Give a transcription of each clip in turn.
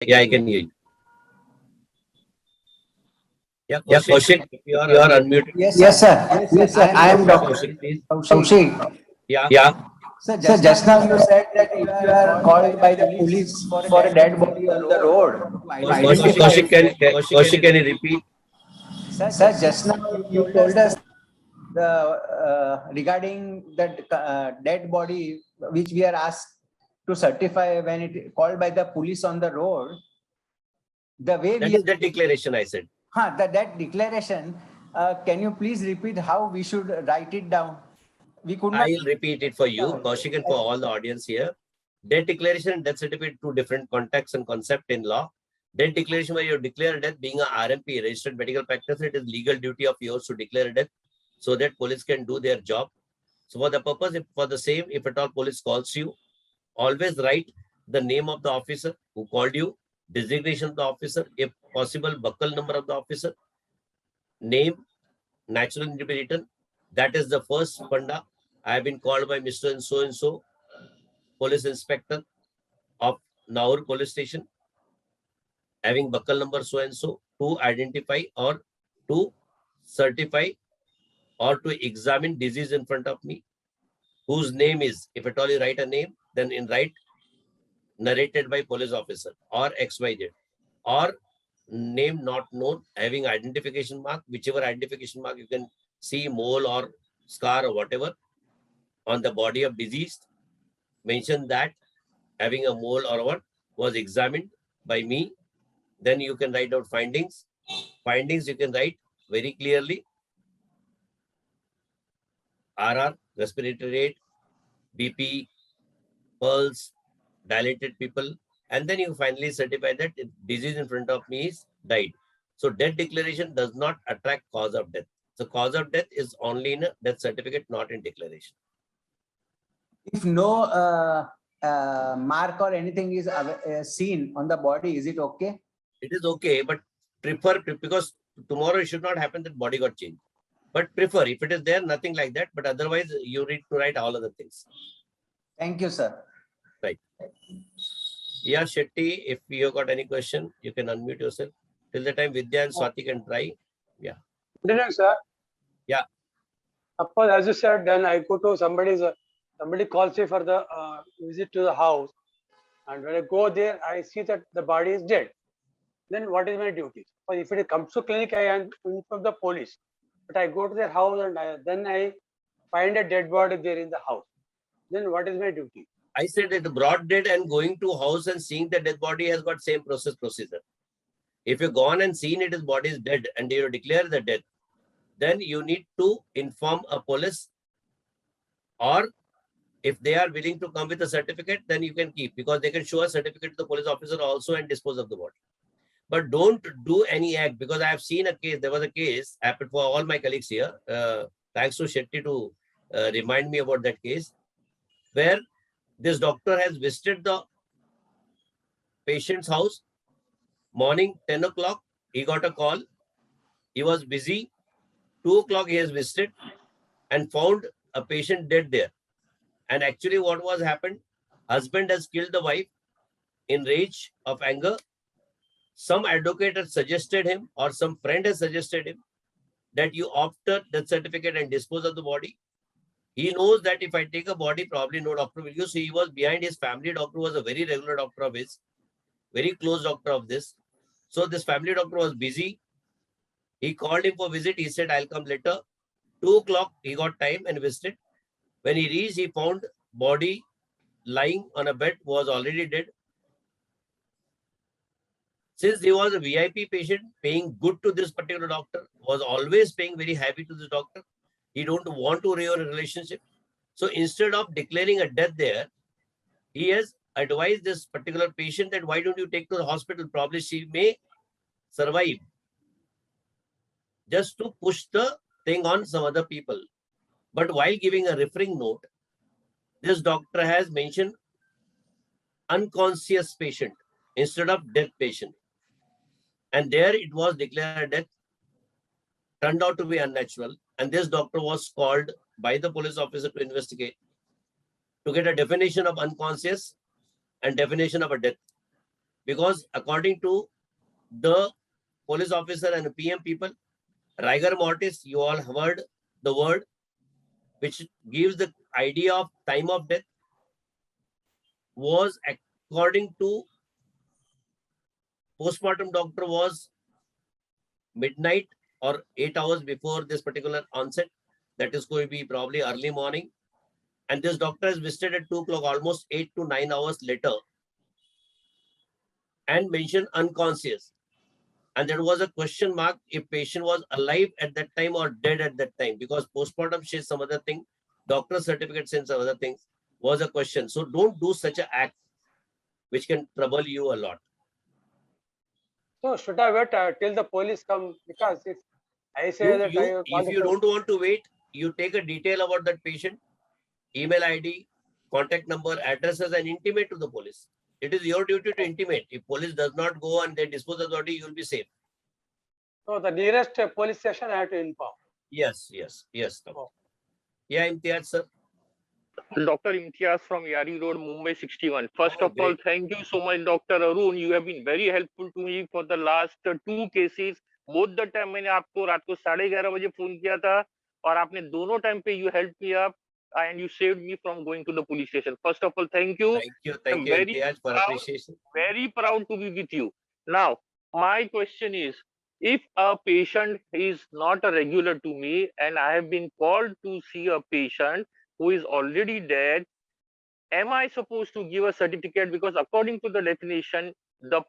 Yeah, I can hear you. Yeah, Yeah, Kaushik, Kaushik, if you are you are unmuted. unmuted. Yes, sir. Yes, sir. I am Dr. Kaushik, please. Kaushik. Yeah. Yeah. Sir, just now you said that if you are called by the police for a dead body on the road to identify. Kaushik, can you repeat? Sir, just now you told us the regarding that dead body which we are asked to certify when it called by the police on the road. The way That we is the declaration I said. that declaration. Can you please repeat how we should write it down? We could not. I'll repeat it for you, Kaushik, and for all the audience here. Death declaration and death certificate, two different contexts and concept in law. Death declaration where you declare death, being a RMP, registered medical practitioner, it is legal duty of yours to declare a death so that police can do their job. So for the purpose, for the same, if at all police calls you, always write the name of the officer who called you, designation of the officer, if possible, buckle number of the officer, name, natural need to be written. That is the first funda. I have been called by Mr. and so, police inspector of Naur police station, having buckle number so and so, to identify or to certify or to examine disease in front of me, whose name is, if at all you write a name, then in write narrated by police officer or XYZ, or name not known, having identification mark, whichever identification mark you can see, mole or scar or whatever on the body of deceased, mention that having a mole or what was examined by me. Then you can write out findings. Findings you can write very clearly. RR, respiratory rate, BP, pulse, dilated people, and then you finally certify that disease in front of me is died. So death declaration does not attract cause of death. So cause of death is only in a death certificate, not in declaration. If no mark or anything is seen on the body, is it okay? It is okay, but prefer, because tomorrow it should not happen that body got changed. But prefer, if it is there, nothing like that. But otherwise, you need to write all other things. Thank you, sir. Right. Yeah, Shetty, if you got any question, you can unmute yourself. Till the time Vidya and Swati can try. Yeah. Good evening, sir. Yeah. Suppose, as you said, then I go to somebody calls me for the visit to the house, and when I go there, I see that the body is dead. Then what is my duty? Or if it comes to clinic, I am inform the police. But I go to their house and then I find a dead body there in the house. Then what is my duty? I said that broad dead and going to house and seeing the dead body has got same procedure. If you've gone and seen it, his body is dead and you declare the death, then you need to inform a police, or if they are willing to come with a certificate, then you can keep, because they can show a certificate to the police officer also and dispose of the body. But don't do any act, because I have seen a case. There was a case happened for all my colleagues here. Thanks to Shetty to remind me about that case, where this doctor has visited the patient's house. Morning 10 o'clock, he got a call. He was busy. 2 o'clock, he has visited and found a patient dead there. And actually, what was happened? Husband has killed the wife in rage of anger. Some advocate has suggested him, or some friend has suggested him, that you opt for death certificate and dispose of the body. He knows that if I take a body, probably no doctor will use. So he was behind his family doctor, was a very regular doctor of his, very close doctor of this. So this family doctor was busy. He called him for visit. He said, I'll come later. 2 o'clock, he got time and visited. When he reached, he found body lying on a bed, was already dead. Since he was a VIP patient, paying good to this particular doctor, was always paying very happy to this doctor, he don't want to ruin a relationship. So instead of declaring a death there, he has advised this particular patient that why don't you take to the hospital? Probably she may survive. Just to push the thing on some other people. But while giving a referring note, this doctor has mentioned unconscious patient instead of dead patient. And there it was declared death, turned out to be unnatural. And this doctor was called by the police officer to investigate, to get a definition of unconscious and definition of a death. Because according to the police officer and PM people, rigor mortis, you all heard the word, which gives the idea of time of death, was according to postmortem doctor was midnight or 8 hours before this particular onset. That is going to be probably early morning. And this doctor is visited at 2 o'clock, almost 8 to 9 hours later, and mentioned unconscious. And there was a question mark if patient was alive at that time or dead at that time, because postmortem says some other thing, doctor certificate says some other things, was a question. So don't do such an act which can trouble you a lot. So should I wait till the police come? Because if I say that I will call If the you police. don't want to wait, you take a detail about that patient, email ID, contact number, addresses, and intimate to the police. It is your duty to intimate. If police does not go and they dispose of the body, you will be safe. So the nearest police station I have to inform. Yes. Oh. Yeah, Imtiaz, sir. Dr. Imtiaz from Yari Road, Mumbai 61. First Oh, of all, great. thank you so much, Dr. Arun. You have been very helpful to me for the last 2 cases. Both the time मैंने आपको रात को 11:30 बजे phone किया था और आपने दोनों टाइम पे you helped me up and you saved me from going to the police station. First of all, thank you. Thank you, Imtiaz, for appreciation. Very proud to be with you. Now, my question is, if a patient is not a regular to me and I have been called to see a patient who is already dead, am I supposed to give a certificate? Because according to the definition, the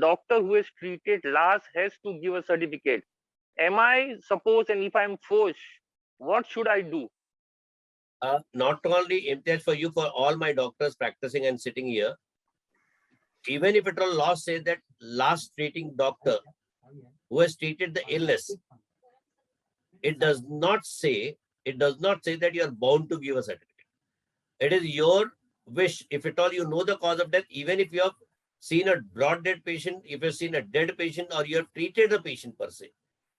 doctor who has treated last has to give a certificate. Am I supposed, and if I'm forced, what should I do? Not only Imtiaz, for you, for all my doctors practicing and sitting here, even if at all law says that last treating doctor who has treated the illness, it does not say that you are bound to give a certificate. It is your wish. If at all you know the cause of death, even if you have seen a broad dead patient, if you've seen a dead patient, or you have treated the patient per se,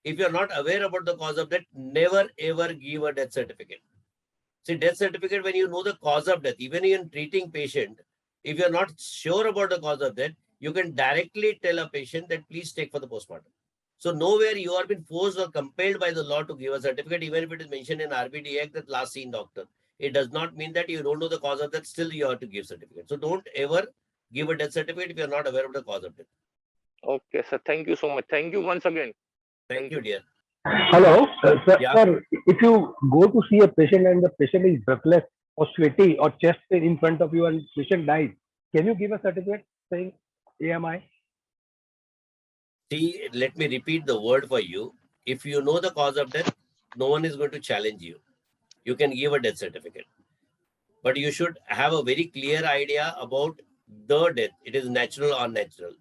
if you're not aware about the cause of death, never ever give a death certificate. See, death certificate, when you know the cause of death, even in treating patient, if you're not sure about the cause of death, you can directly tell a patient that please take for the postmortem. So nowhere you are being forced or compelled by the law to give a certificate, even if it is mentioned in RBD Act that last seen doctor. It does not mean that you don't know the cause of death, still you have to give certificate. So don't ever give a death certificate if you're not aware of the cause of death. Okay, sir. Thank you so much. Thank you once again. Thank you, dear. Hello, sir, Yeah. sir. If you go to see a patient and the patient is breathless or sweaty or chest pain in front of you and patient dies, can you give a certificate saying AMI? See, let me repeat the word for you. If you know the cause of death, no one is going to challenge you. You can give a death certificate. But you should have a very clear idea about the death. It is natural or unnatural.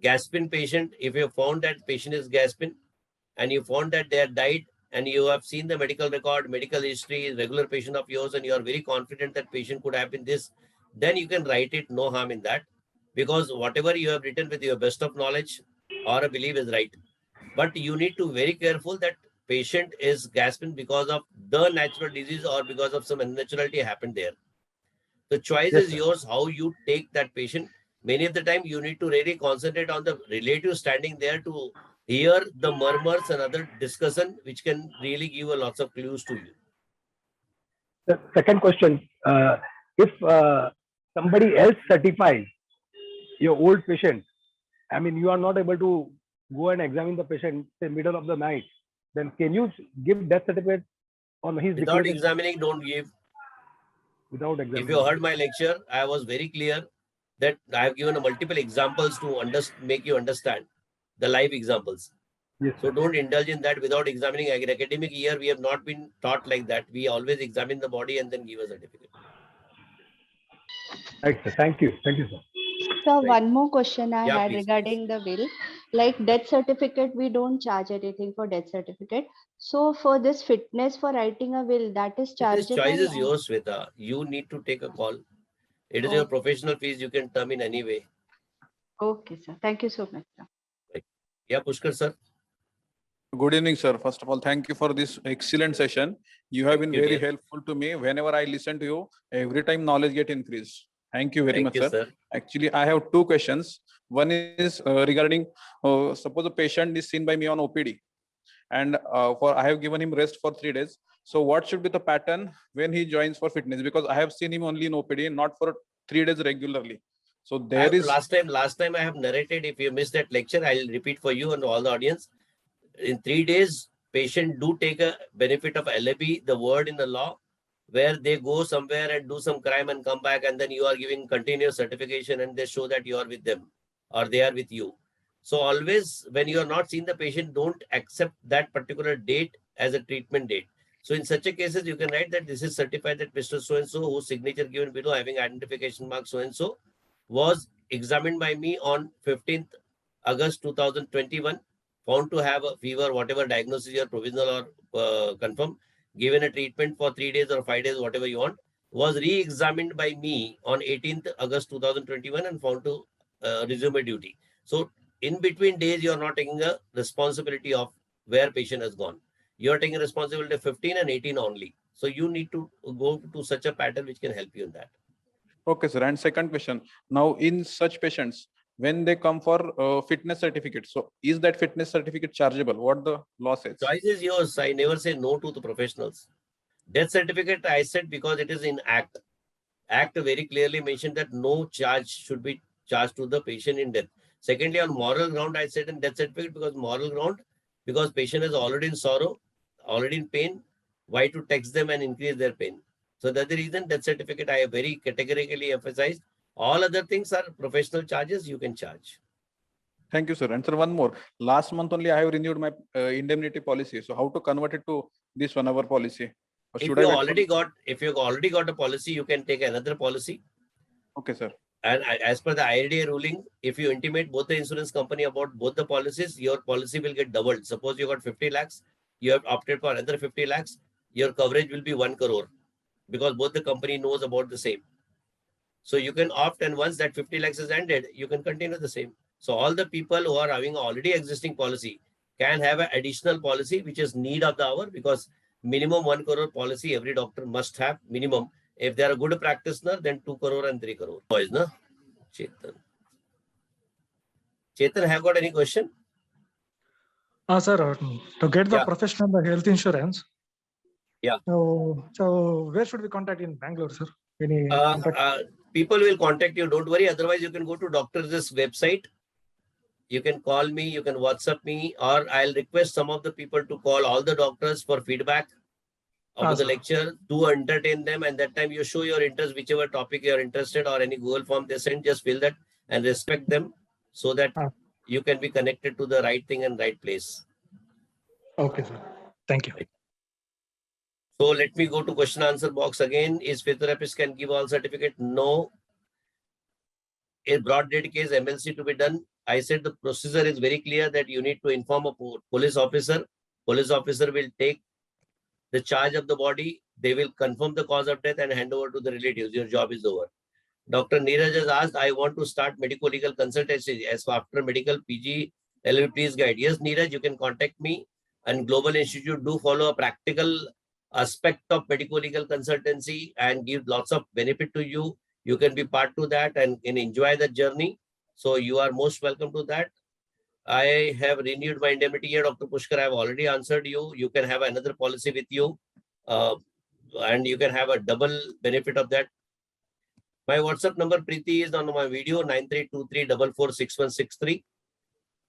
Gasping patient, if you found that patient is gasping and you found that they have died and you have seen the medical record, medical history, regular patient of yours, and you are very confident that patient could have been this, then you can write it, no harm in that. Because whatever you have written with your best of knowledge or a belief is right. But you need to be very careful that patient is gasping because of the natural disease or because of some unnaturality happened there. The choice Yes, is sir. yours, how you take that patient. Many of the time you need to really concentrate on the relative standing there to hear the murmurs and other discussion, which can really give a lots of clues to you. The second question: if somebody else certifies your old patient, I mean, you are not able to go and examine the patient in the middle of the night, then can you give death certificate on his Without declared examining, don't give. without If examining? you heard my lecture, I was very clear that I have given multiple examples to make you understand the live examples. Yes, So sir. don't indulge in that without examining. In academic year, we have not been taught like that. We always examine the body and then give a certificate. Right, sir. Thank you. Thank you, sir. So Right. one more question I Yeah, had please. regarding the will, like death certificate, we don't charge anything for death certificate. So for this fitness for writing a will, that is This chargeable. choice is yours, Sweta. You need to take a call. It is your professional fees. You can term in any way. Okay, sir. Thank you so much, sir. Right. Yeah, Pushkar, sir. Good evening, sir. First of all, thank you for this excellent session. You have been you, very dear. helpful to me. Whenever I listen to you, every time knowledge get increased. Thank you very Thank much, you, sir. sir. Actually, I have two questions. One is regarding suppose a patient is seen by me on OPD, and I have given him rest for 3 days. So what should be the pattern when he joins for fitness? Because I have seen him only in OPD, not for 3 days regularly. So there is last time I have narrated. If you missed that lecture, I'll repeat for you and all the audience. In 3 days, patient do take a benefit of LAB, the word in the law, where they go somewhere and do some crime and come back, and then you are giving continuous certification and they show that you are with them or they are with you. So always when you are not seeing the patient, don't accept that particular date as a treatment date. So in such a cases, you can write that this is certified that Mr. So-and-so, whose signature given below having identification mark so-and-so, was examined by me on 15th August 2021, found to have a fever, whatever diagnosis or provisional or confirmed, given a treatment for 3 days or 5 days, whatever you want, was re-examined by me on 18th August 2021 and found to resume duty. So in between days, you are not taking a responsibility of where patient has gone. You are taking responsibility of 15 and 18 only. So you need to go to such a pattern which can help you in that. okay, sir. And second question, now in such patients, when they come for fitness certificate, so is that fitness certificate chargeable? What the law says? Choice is yours. I never say no to the professionals. Death certificate, I said because it is in Act. Act very clearly mentioned that no charge should be charged to the patient in death. Secondly, on moral ground, I said in death certificate because moral ground, because patient is already in sorrow, already in pain. Why to tax them and increase their pain? So that's the reason death certificate I have very categorically emphasized. All other things are professional charges you can charge. Thank you, sir. And sir, one more. Last month only I have renewed my indemnity policy. So how to convert it to this 1 hour policy? Or If should you I wait already for... got, if you've already got a policy, you can take another policy. Okay, sir. And as per the IRDA ruling, if you intimate both the insurance company about both the policies, your policy will get doubled. Suppose you got 50 lakhs, you have opted for another 50 lakhs, your coverage will be 1 crore because both the company knows about the same. So you can opt, and once that 50 lakhs is ended, you can continue the same. So all the people who are having already existing policy can have an additional policy, which is need of the hour, because minimum 1 crore policy every doctor must have minimum. If they are a good practitioner, then 2 crore and 3 crore. Boys, no? Chetan. Chetan, have got any question? Sir, to get the Yeah. professional health insurance. Yeah. So where should we contact in Bangalore, sir? Any contact? People will contact you. Don't worry. Otherwise, you can go to doctor's website. You can call me. You can WhatsApp me, or I'll request some of the people to call all the doctors for feedback of the sir. lecture to entertain them. And that time you show your interest, whichever topic you are interested, or any Google form they send, just fill that and respect them so that you can be connected to the right thing and right place. Okay, sir. Thank you. So let me go to question answer box again. Is physiotherapist can give all certificate? No. A broad date case MLC to be done. I said the procedure is very clear that you need to inform a police officer. Police officer will take the charge of the body. They will confirm the cause of death and hand over to the relatives. Your job is over. Dr. Neeraj has asked, I want to start medical legal consultancy as after medical PG LLB, please guide. Yes, Neeraj, you can contact me, and Global Institute do follow a practical aspect of medical legal consultancy and give lots of benefit to you. You can be part to that and can enjoy the journey. So you are most welcome to that. I have renewed my indemnity here, Dr. Pushkar. I have already answered you. You can have another policy with you, and you can have a double benefit of that. My WhatsApp number, Preeti, is on my video, 9323446163.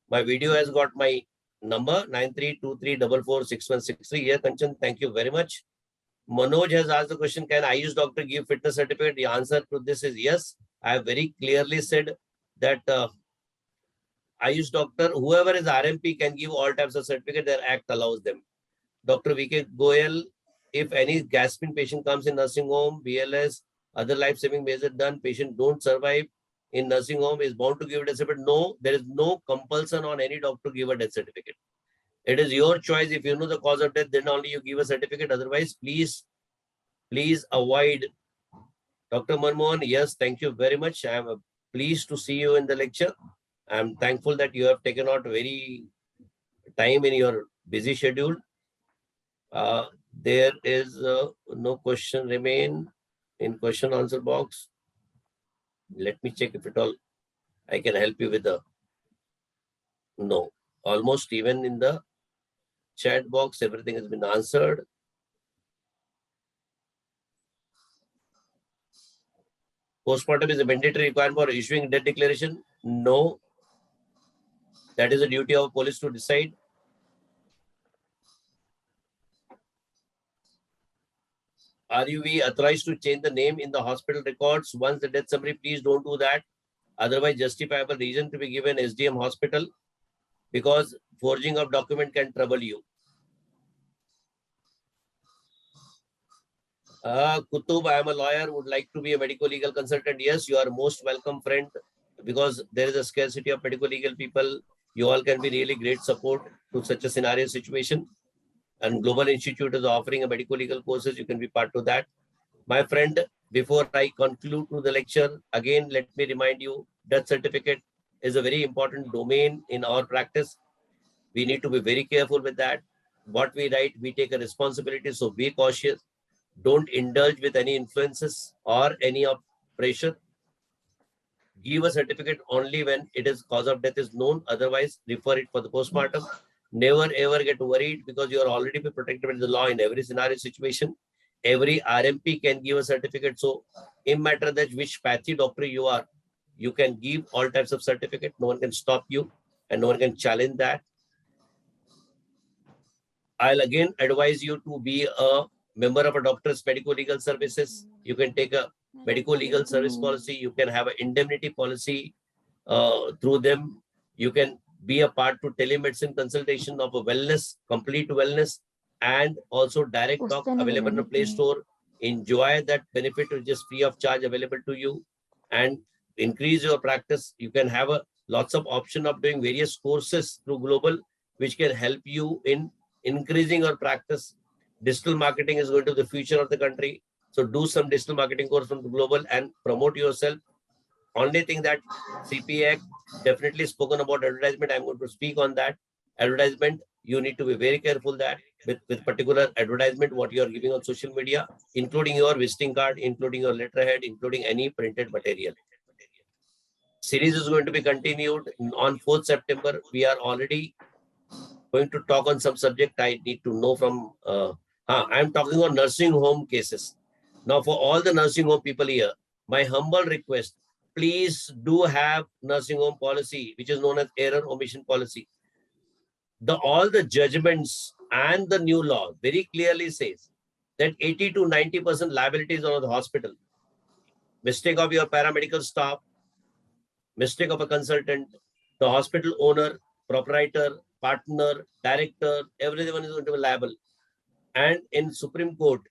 My video has got my number, 9323446163. Here, Kanchan, thank you very much. Manoj has asked the question, can Ayush doctor give fitness certificate? The answer to this is yes. I have very clearly said that Ayush doctor, whoever is RMP, can give all types of certificate. Their act allows them. Dr. VK Goyal, if any gasping patient comes in nursing home, BLS, other life-saving measures done, patient don't survive in nursing home, is bound to give a death certificate. No, there is no compulsion on any doctor to give a death certificate. It is your choice. If you know the cause of death, then only you give a certificate. Otherwise, please avoid. Dr. Manmohan, yes, thank you very much. I am pleased to see you in the lecture. I am thankful that you have taken out very time in your busy schedule. There is no question remain in question answer box. Let me check if it all. I can help you with the, no, almost even in the chat box, everything has been answered. Postmortem is a mandatory requirement for issuing death declaration. No, that is a duty of police to decide. Are you authorized to change the name in the hospital records once the death summary? Please don't do that. Otherwise, justifiable reason to be given SDM hospital, because forging of document can trouble you. Kutub, I am a lawyer, would like to be a medical legal consultant. Yes, you are most welcome, friend, because there is a scarcity of medical legal people. You all can be really great support to such a scenario situation. And Global Institute is offering a medical legal courses. You can be part of that. My friend, before I conclude to the lecture, again, let me remind you, death certificate is a very important domain in our practice. We need to be very careful with that. What we write, we take a responsibility. So be cautious. Don't indulge with any influences or any of pressure. Give a certificate only when it is cause of death is known. Otherwise, refer it for the postmortem. Never ever get worried, because you are already be protected by the law in every scenario situation. Every RMP can give a certificate. So, no matter that which pathy doctor you are, you can give all types of certificate. No one can stop you and no one can challenge that. I'll again advise you to be a member of a doctor's medical legal services. You can take a medical legal service policy. You can have an indemnity policy through them. You can be a part to telemedicine consultation of a wellness, complete wellness, and also direct talk available in the Play Store. Enjoy that benefit, which is free of charge available to you, and increase your practice. You can have a lots of option of doing various courses through Global, which can help you in increasing your practice. Digital marketing is going to be the future of the country. So do some digital marketing course from the Global and promote yourself. Only thing that CPA definitely spoken about advertisement. I'm going to speak on that. Advertisement, you need to be very careful that with particular advertisement, what you are giving on social media, including your visiting card, including your letterhead, including any printed material. Series is going to be continued on 4th September. We are already going to talk on some subject I need to know from, I'm talking on nursing home cases. Now, for all the nursing home people here, my humble request, please do have nursing home policy, which is known as error omission policy. All the judgments and the new law very clearly says that 80 to 90% liabilities are on the hospital. Mistake of your paramedical staff, mistake of a consultant, the hospital owner, proprietor, partner, director, everyone is going to be liable. And in Supreme Court,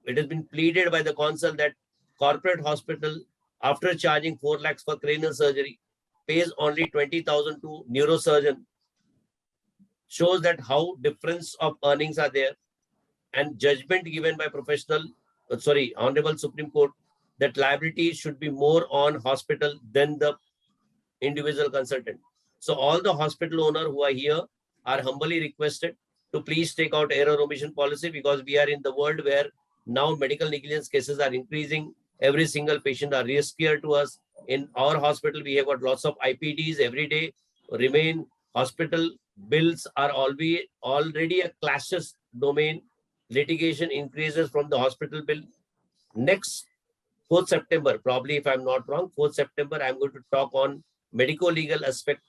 it has been pleaded by the counsel that corporate hospital, after charging 4 lakhs for cranial surgery, pays only 20,000 to neurosurgeon. Shows that how difference of earnings are there. And judgment given by Honorable Supreme Court, that liability should be more on hospital than the individual consultant. So all the hospital owner who are here are humbly requested to please take out error omission policy, because we are in the world where now medical negligence cases are increasing. Every single patient are riskier to us. In our hospital, we have got lots of IPDs every day. Remain hospital bills are already a clashes domain. Litigation increases from the hospital bill. Next 4th September, probably if I'm not wrong, 4th September, I'm going to talk on medical legal aspect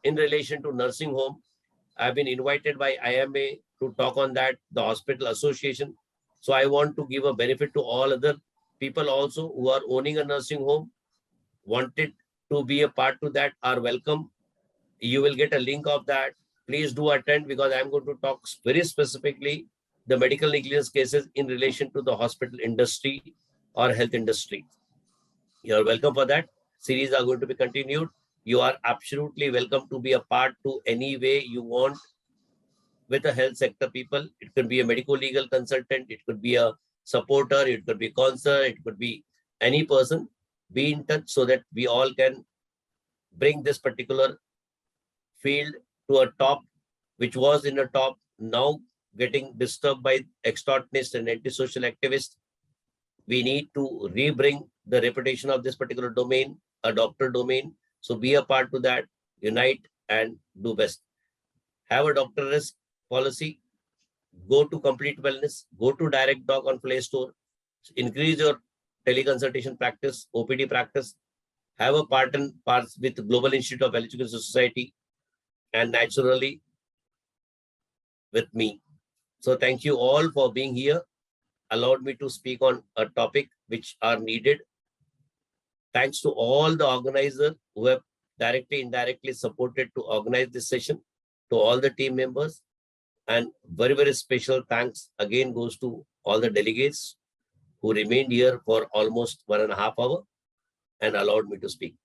in relation to nursing home. I've been invited by IMA to talk on that, the hospital association. So I want to give a benefit to all other people also who are owning a nursing home, wanted to be a part to that, are welcome. You will get a link of that. Please do attend, because I'm going to talk very specifically the medical negligence cases in relation to the hospital industry or health industry. You're welcome for that. Series are going to be continued. You are absolutely welcome to be a part to any way you want with the health sector people. It could be a medical legal consultant. It could be a supporter. It could be a counselor. It could be any person. Be in touch so that we all can bring this particular field to a top, which was in a top, now getting disturbed by extortionists and antisocial activists. We need to rebring the reputation of this particular domain, a doctor domain, So be a part to that, unite and do best. Have a doctor risk policy. Go to Complete Wellness. Go to Direct Doc on Play Store. Increase your teleconsultation practice, OPD practice. Have a partner with Global Institute of Electrical Society, and naturally with me. So thank you all for being here. Allowed me to speak on a topic which are needed. Thanks to all the organizers who have directly, indirectly supported to organize this session, to all the team members, and very, very special thanks again goes to all the delegates who remained here for almost 1.5 hours and allowed me to speak.